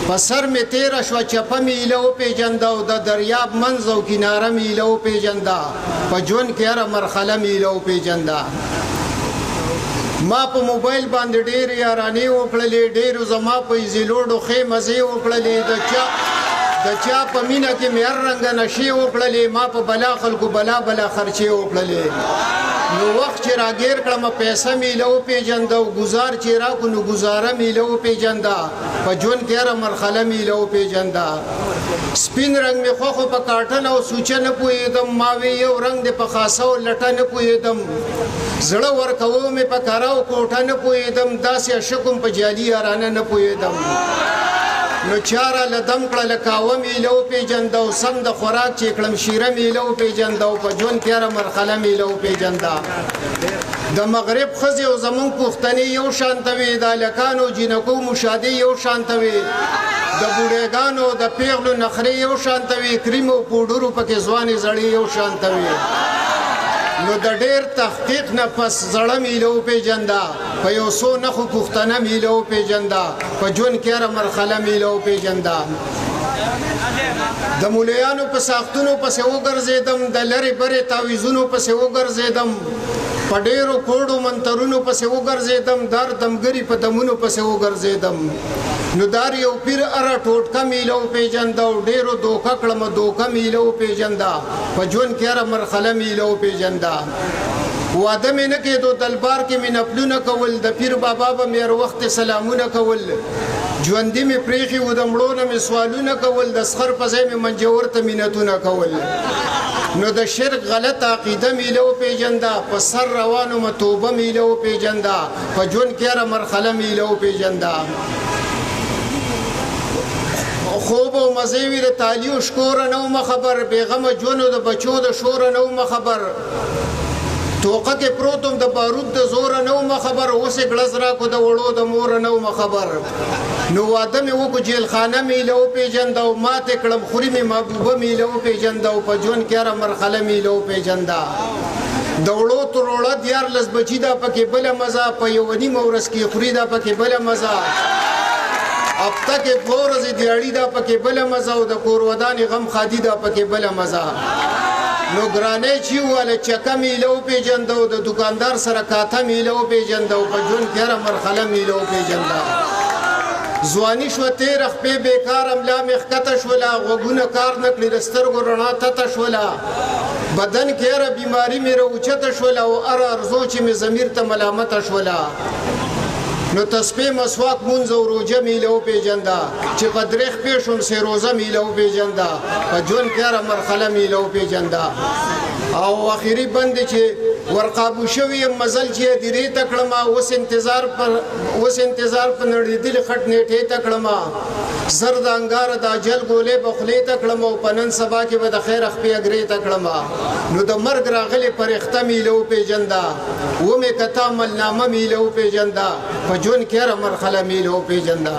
په سر مې تیره شوه چپه مې ایله وپېژنده او د دریاب منځ او کناره مې ایله وپېژنده په ژوند کې هره مرحله مې ایله وپېژنده ما په موبایل باندې ډېرې یارانې وکړلې ډېرو زما په ایزیلوډو ښې مزې وکړلې د چا په مینه کې مې هر رنګه نشې وکړلې ما په بلا خلکو بلا خرچې وکړلې نو وخت چې راګیر کړمه پیسه مې ایله وپېژنده او ګزار چې راکړو نو ګزاره مې ایله وپېژنده په ژوند کې هره مرحله مې ایله وپېژنده سپین رنګ مې خوښو په کاټن او سوچه نه پوهېدم ما وی یو رنګ د په خاصه او لټه نه پوهېدم زړه ورکوو مې په کاره او کوټه نه پوهېدم داسې عشقم په جالي یارانه نه پوهېدم نو چاره له دم کړله کاوه مې ایله وپېژنده او سم د خوراک چې کړم شیره مې ایله وپېژنده او په ژوند کې هره مرحله مې ایله وپېژنده د مغرب ښځې او زمونږ پښتنې یو شانته وې د هلکانو جینکو مشادې یو شانته وې د بوډېګانو د پیغلو نخرې یو شانته وې کریم او پوډرو پکې ځوانې زړې یو شانته وې نو د ډېر تحقیق نه پس زړه مې ایله وپېژنده په یو څو نښو پوښتنه مې ایله وپېژنده په ژوند کې هره مرحله مې ایله وپېژنده د مولیانو په ساختونو پسې وګرځېدم د لرې برې تعویضونو پسې وګرځېدم په ډېرو کوډو منترونو پسې وګرځېدم دار دمګري په دمونو پسې وګرځېدم نو دار یو پیر اره ټوټکه مې ایله وپېژنده او ډېرو دوکه کړمه دوکه مې ایله وپېژنده په ژوند کې هره مرحله مې ایله وپېژنده واده مې نه کېدو دلبار کې مې نفلونه کول د پیر بابا به مې هر وخت سلامونه کول ژوندي مې پرېښي وو د مړو نه مې سوالونه کول د سخر په ځای مې منجور ته منتونه کول نو د شرک غلط عقیده مې ایله وپېژنده په سر روانو مه توبه مې ایله وپېژنده په ژوند کې هره مرحله مې ایله وپېژنده خوب او مزې وې د تالیو شکوره نه ومه خبر بېغمه ژوند د بچو د شوره نه ومه خبر توقه کې پروتم د بارود د زوره نه ومه خبر اوس یې ګړز راکو د وړو د موره نه ومه خبر نو واده مې وکړو جیلخانه مې ایله وپېژنده او ماتې کړم خوري مې محبوبه مې ایله وپېژنده او په ژوند کې هره مرحله مې ایله وپېژنده د وړو تر وړه 14 بچي دا پکې بله مزه په یوه نیمه ورځ کې خوري دا پکې بله مزه هفته کې 2 ورځې دیاړي دا پکې بله مزه او د کور ودانې غم خادي دا پکې بله مزه نو ګرانۍ چې وواله چکه مې ایله وپېژنده او د دوکاندار سره کاته مې ایله وپېژنده او په ژوند کې هره مرحله مې ایله وپېژنده ځواني شوه تېره خپې بېکاره ملا مې ښکته شوله غوږونه کار نه کړي د سترګو رڼا تته شوله بدن کې هره بیماري مې راوچته شوله او هره ارزو چې مې ضمیر ته ملامته شوله نو تسبیح مسواک مونځ او روژه مې ایله وپېژنده چې په 3 شپې شوم سې روژه مې ایله وپېژنده په ژوند کې هره مرحله مې ایله وپېژنده او اخري بند چې ورقابو شوي یم مزل چې یې دیرې ته کړمه اوس انتظار په نړېدلې خټ نیټې ته کړمه زر د انګاره د اجل ګولې به خولې ته کړمه او په نن سبا کې به د خیر خپې اګرې ته کړمه نو د مرګ راغلې فرښته مې ایله وپېژنده ومې کته عملنامه مې ایله وپېژنده په ژوند کې هره مرحله مې ایله وپېژنده